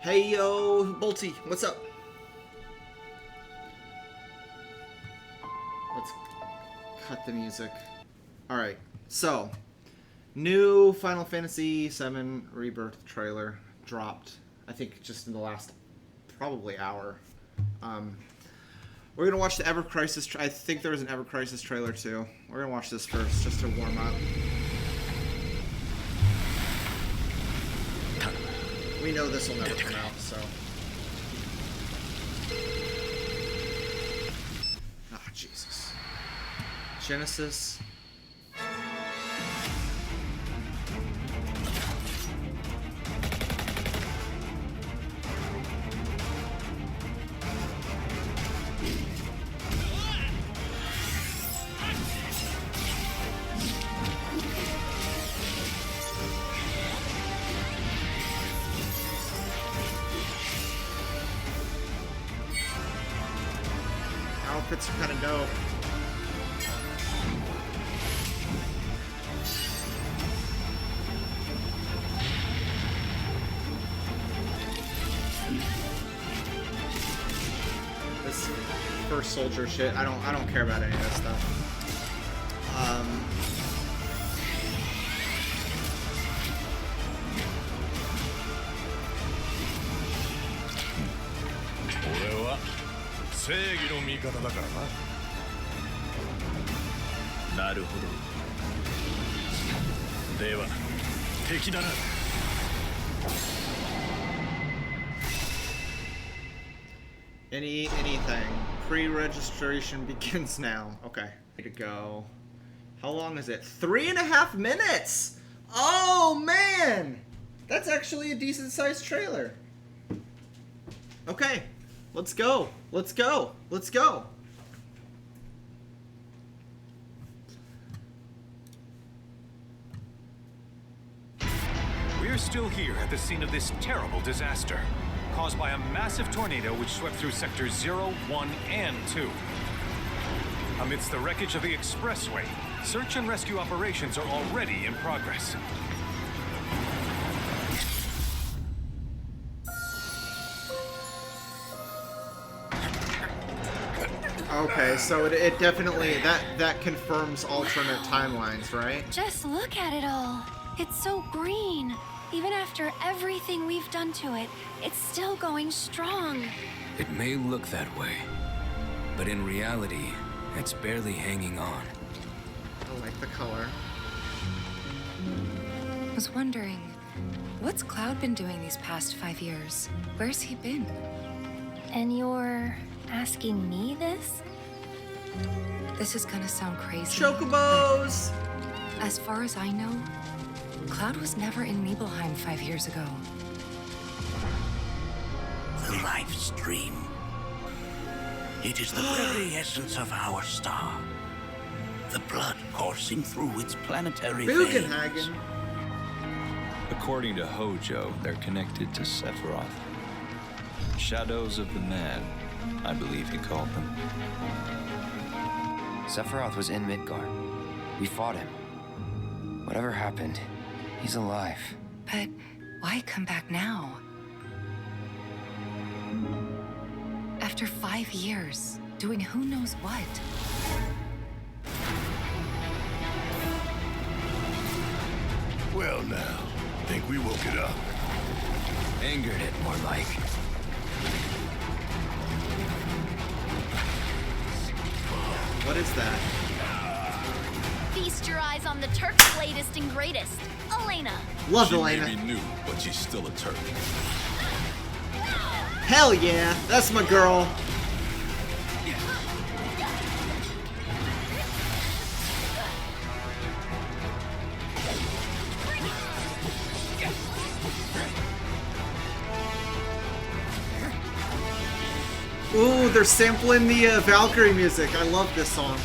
Hey yo, Bolty, what's up? Let's cut the music. Alright, so new Final Fantasy 7 Rebirth trailer dropped, I think just in the last probably hour. We're gonna watch the Ever Crisis. I think there was an Ever Crisis trailer too. We're gonna watch this first, just to warm up. We know this will never come out, so. Ah, Jesus. Genesis. Outfits are kind of dope. This first soldier shit, I don't care about any of this stuff. Anything. Pre-registration begins now. Okay. Way to go. How long is it? 3.5 minutes! Oh, man! That's actually a decent-sized trailer. Okay. Let's go. Let's go. Let's go. We're still here at the scene of this terrible disaster, caused by a massive tornado which swept through sectors 0, 1, and 2. Amidst the wreckage of the expressway, search and rescue operations are already in progress. Okay, so it definitely, that confirms alternate timelines, right? Just look at it all. It's so green. Even after everything we've done to it, it's still going strong. It may look that way, but in reality, it's barely hanging on. I like the color. I was wondering, what's Cloud been doing these past 5 years? Where's he been? And you're asking me this? This is gonna sound crazy. Chocobos! As far as I know, Cloud was never in Nibelheim 5 years ago. The life stream. It is the very essence of our star. The blood coursing through its planetary veins. Bugenhagen. According to Hojo, they're connected to Sephiroth. Shadows of the Man, I believe he called them. Sephiroth was in Midgard. We fought him. Whatever happened, he's alive. But why come back now? After 5 years, doing who knows what? Well now, think we woke it up. Angered it, more like. What is that? Feast your eyes on the Turk's latest and greatest, Elena. Love She Elena. may be new, but she's still a Turk. Hell yeah, that's my girl. Ooh, they're sampling the Valkyrie music. I love this song.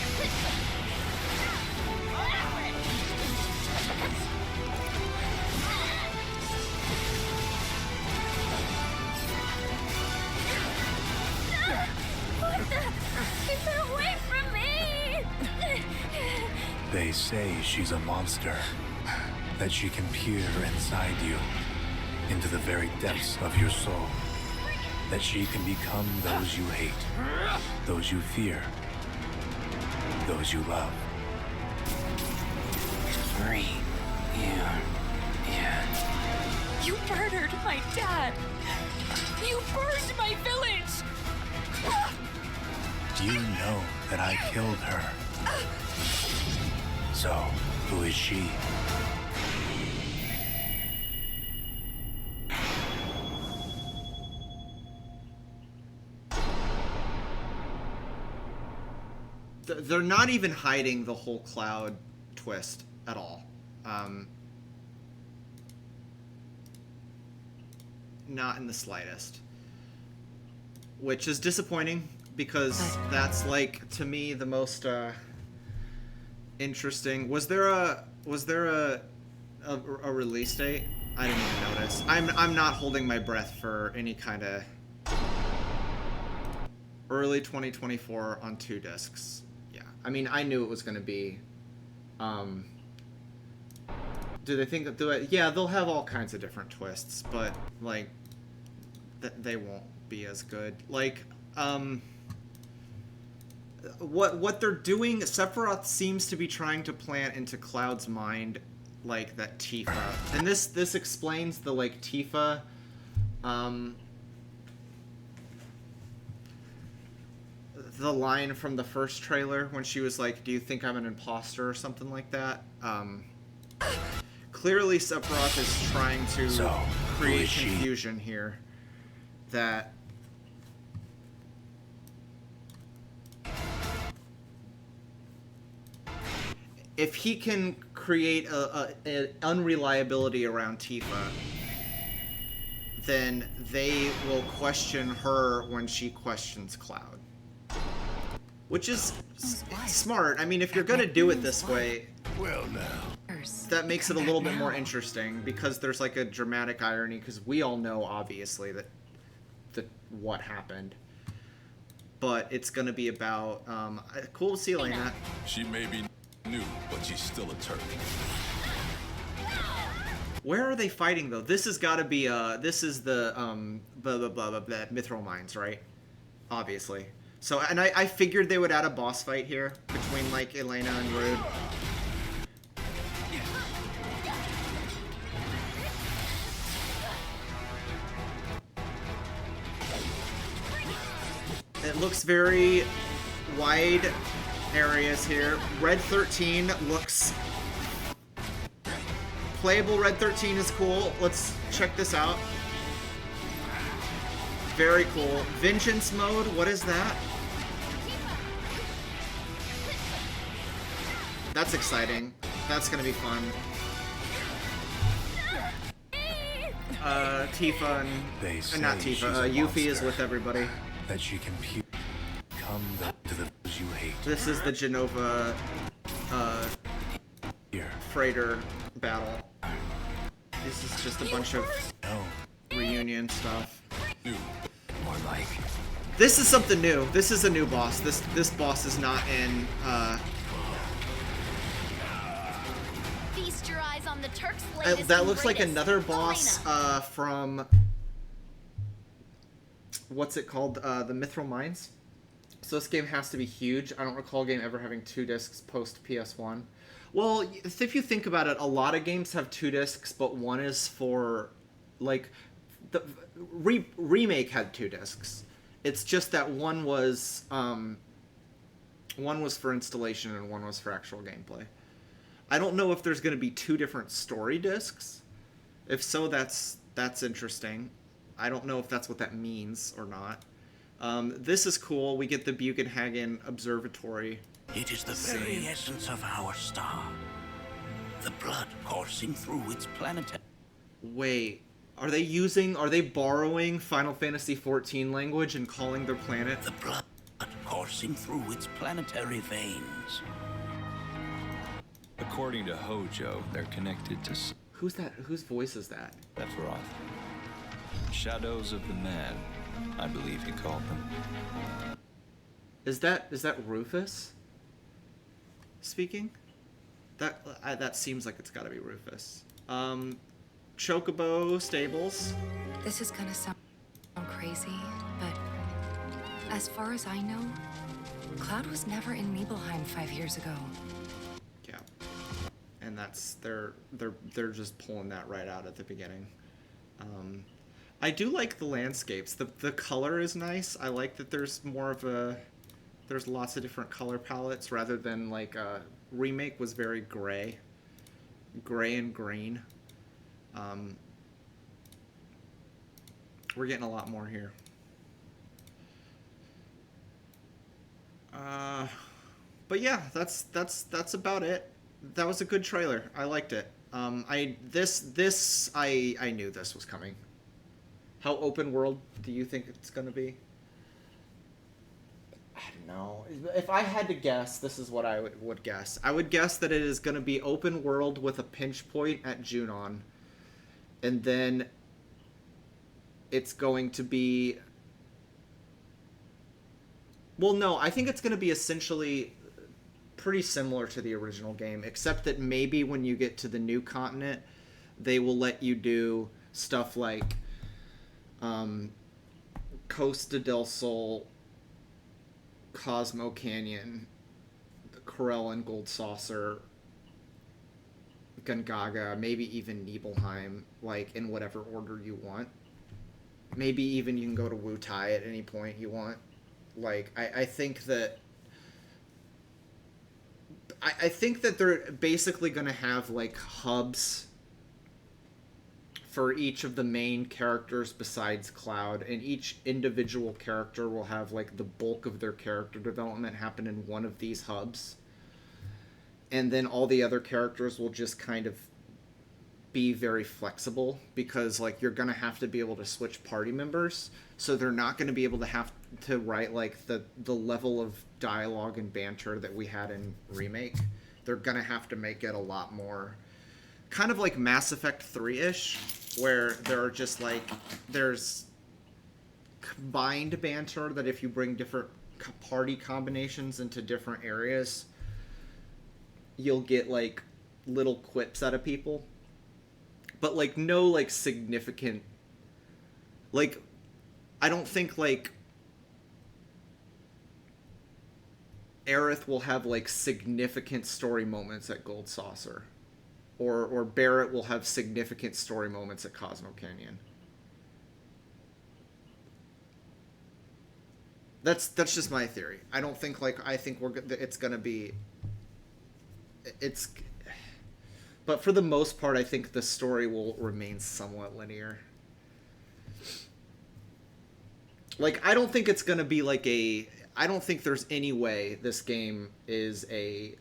Get away from me! They say she's a monster. That she can peer inside you. into the very depths of your soul, that she can become those you hate, those you fear, those you love. Free. Yeah. You murdered my dad. You burned my village. You know that I killed her. So, who is she? They're not even hiding the whole Cloud twist at all. Not in the slightest. Which is disappointing, because that's, like, to me, the most interesting. Was there a release date? I didn't even notice. I'm not holding my breath for any kind of early 2024 on 2 discs. Yeah, I mean, I knew it was going to be. Do they think that do it? Yeah, they'll have all kinds of different twists, but like, they won't be as good. Like, what they're doing, Sephiroth seems to be trying to plant into Cloud's mind, like, that Tifa, and this explains the, like, Tifa, the line from the first trailer when she was like, "Do you think I'm an imposter?" or something like that. Clearly Sephiroth is trying to create confusion here, that if he can create an unreliability around Tifa, then they will question her when she questions Cloud. Which is smart. I mean, if you're gonna do it this way, well, now that makes it a little bit more interesting, because there's like a dramatic irony, because we all know obviously that what happened, but it's gonna be about cool to see Elena. She may be new, but she's still a Turk. Where are they fighting though? This has got to be this is the blah blah blah blah blah Mithril Mines, right? Obviously. So, and I figured they would add a boss fight here between, like, Elena and Rude. It looks very wide areas here. Red 13 looks playable. Red 13 is cool. Let's check this out. Very cool. Vengeance mode, what is that? That's exciting. That's gonna be fun. Tifa and not Tifa. Yuffie is with everybody. That she can become to those you hate. This is the Genova freighter battle. This is just a bunch of reunion stuff. More like. This is something new. This is a new boss. This boss is not in. Feast your eyes on the Turk's latest That looks like greatest, another boss Elena. from what's it called? The Mithril Mines. So this game has to be huge. I don't recall a game ever having 2 discs post PS1. Well, if you think about it, a lot of games have 2 discs, but one is for, like, the remake had 2 discs. It's just that one was for installation and one was for actual gameplay. I don't know if there's going to be 2 different story discs. If so, that's interesting. I don't know if that's what that means or not. This is cool. We get the Bugenhagen Observatory. It is the very essence of our star. The blood coursing through its planetary. Wait, are they borrowing Final Fantasy XIV language and calling their planet? The blood coursing through its planetary veins. According to Hojo, they're connected to Who's that? Whose voice is that? Sephiroth. Shadows of the Man, I believe he called them. Is that Rufus speaking? That seems like it's got to be Rufus. chocobo stables. This is gonna sound crazy, but as far as I know, Cloud was never in Nibelheim 5 years ago. Yeah, and that's they're just pulling that right out at the beginning. I do like the landscapes. The color is nice. I like that there's more of a there's lots of different color palettes rather than like Remake was very gray and green. We're getting a lot more here. But yeah, that's about it. That was a good trailer. I liked it. I knew this was coming. How open world do you think it's gonna be? I don't know. If I had to guess, this is what I would guess. I would guess that it is gonna be open world with a pinch point at Junon, and then it's going to be. Well, no, I think it's going to be essentially pretty similar to the original game, except that maybe when you get to the new continent, they will let you do stuff like Costa del Sol, Cosmo Canyon, Corel and Gold Saucer, Gungaga, maybe even Nibelheim, like in whatever order you want. Maybe even you can go to Wutai at any point you want. Like, I think that they're basically going to have, like, hubs for each of the main characters besides Cloud, and each individual character will have, like, the bulk of their character development happen in one of these hubs. And then all the other characters will just kind of be very flexible, because, like, you're going to have to be able to switch party members, so they're not going to be able to have to write, like, the level of dialogue and banter that we had in Remake. They're going to have to make it a lot more kind of like Mass Effect 3-ish, where there are just, like, there's combined banter that if you bring different party combinations into different areas, you'll get, like, little quips out of people. But, like, no, like, significant... Like, I don't think, like, Aerith will have, like, significant story moments at Gold Saucer. Or Barrett will have significant story moments at Cosmo Canyon. That's just my theory. I don't think, like, I think it's gonna be... It's... But for the most part, I think the story will remain somewhat linear. Like, I don't think it's going to be like a... I don't think there's any way this game is a...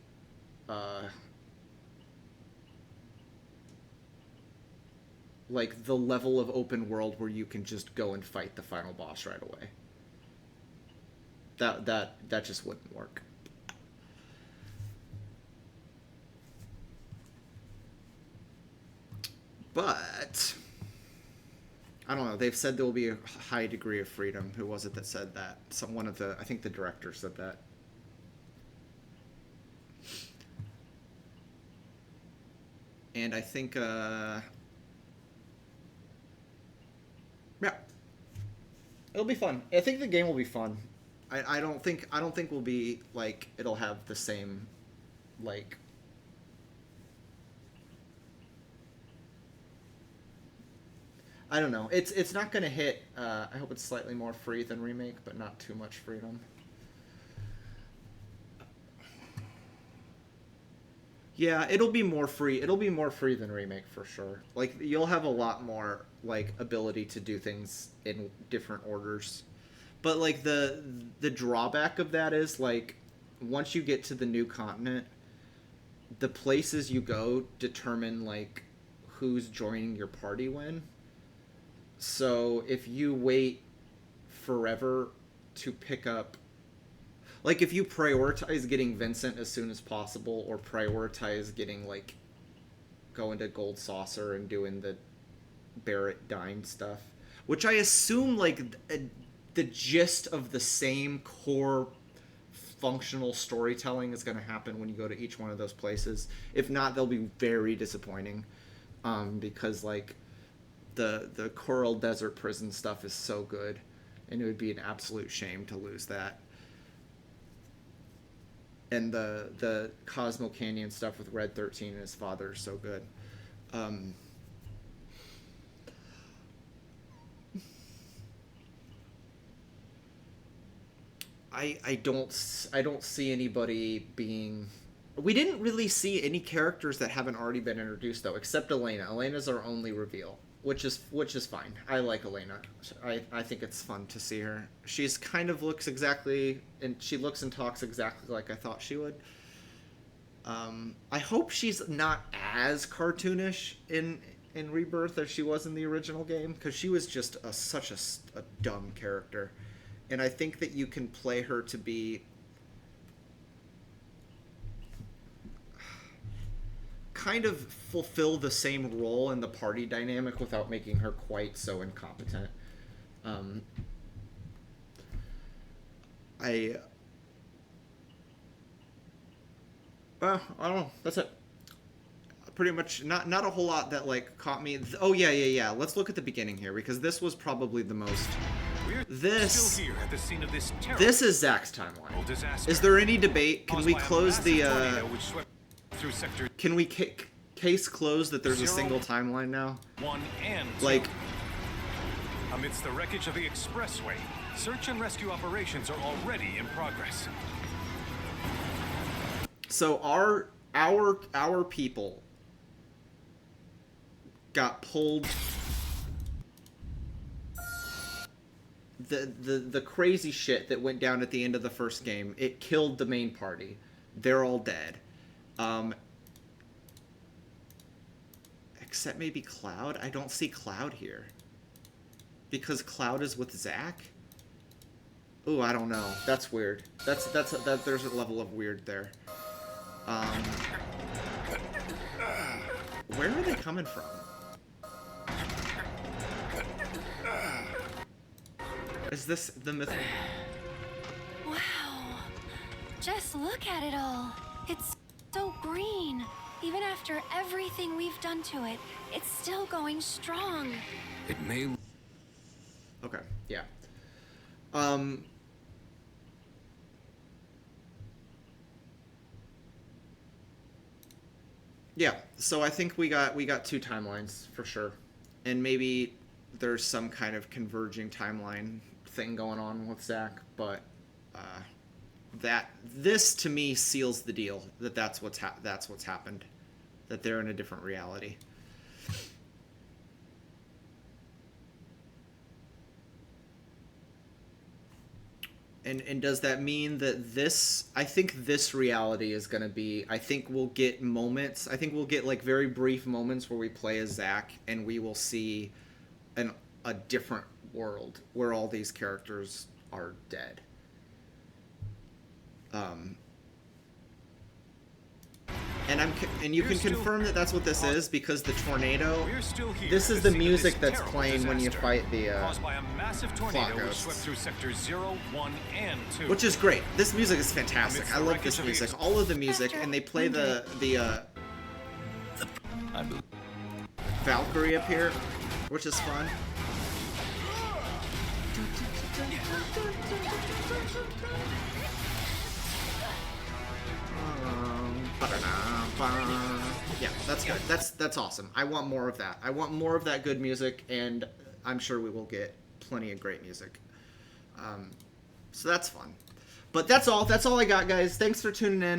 like, the level of open world where you can just go and fight the final boss right away. That just wouldn't work. But I don't know. They've said there will be a high degree of freedom. Who was it that said that? One of the, I think the director said that. And I think, yeah, it'll be fun. I think the game will be fun. I don't think we'll be like it'll have the same, like. I don't know. It's not going to hit... I hope it's slightly more free than Remake, but not too much freedom. Yeah, it'll be more free. It'll be more free than Remake, for sure. Like, you'll have a lot more, like, ability to do things in different orders. But, like, the drawback of that is, like, once you get to the new continent, the places you go determine, like, who's joining your party when. So if you wait forever to pick up... Like, if you prioritize getting Vincent as soon as possible, or prioritize getting, like, going to Gold Saucer and doing the Barrett Dine stuff, which I assume, like, the gist of the same core functional storytelling is going to happen when you go to each one of those places. If not, they'll be very disappointing, because, like... The Coral Desert prison stuff is so good, and it would be an absolute shame to lose that. And the Cosmo Canyon stuff with Red 13 and his father is so good. I don't see anybody being. We didn't really see any characters that haven't already been introduced though, except Elena. Elena's our only reveal, which is fine. I like Elena. I think it's fun to see her. She's kind of looks exactly, and she looks and talks exactly like I thought she would. I hope she's not as cartoonish in Rebirth as she was in the original game, because she was just such a dumb character. And I think that you can play her to be kind of fulfill the same role in the party dynamic without making her quite so incompetent. I don't know. That's it. Pretty much not a whole lot that like caught me. Oh yeah. Let's look at the beginning here, because this was probably the most. This is Zack's timeline. Is there any debate? Can we close the can we case close that there's a single timeline now? 1 and 2. Like, amidst the wreckage of the expressway, search and rescue operations are already in progress. So our people got pulled. The crazy shit that went down at the end of the first game, it killed the main party. They're all dead. Except maybe Cloud. I don't see Cloud here. Because Cloud is with Zack? Ooh, I don't know. That's weird. There's a level of weird there. Where are they coming from? Is this the myth? Wow. Just look at it all. It's so green. Even after everything we've done to it, it's still going strong. It may... Okay, yeah. Yeah, so I think we got 2 timelines for sure. And maybe there's some kind of converging timeline thing going on with Zack, but this to me seals the deal that that's what's happened, that they're in a different reality. And does that mean that this, I think this reality is going to be, I think we'll get moments, I think we'll get like very brief moments where we play as Zack and we will see a different world where all these characters are dead. And you can confirm that that's what this is, because the tornado. This is the music that's playing when you fight the plot ghosts, which is great. This music is fantastic. I love this music. All of the music, and they play the Valkyrie up here, which is fun. Yeah, that's good. That's awesome. I want more of that. I want more of that good music, and I'm sure we will get plenty of great music. So that's fun. But that's all. That's all I got, guys. Thanks for tuning in.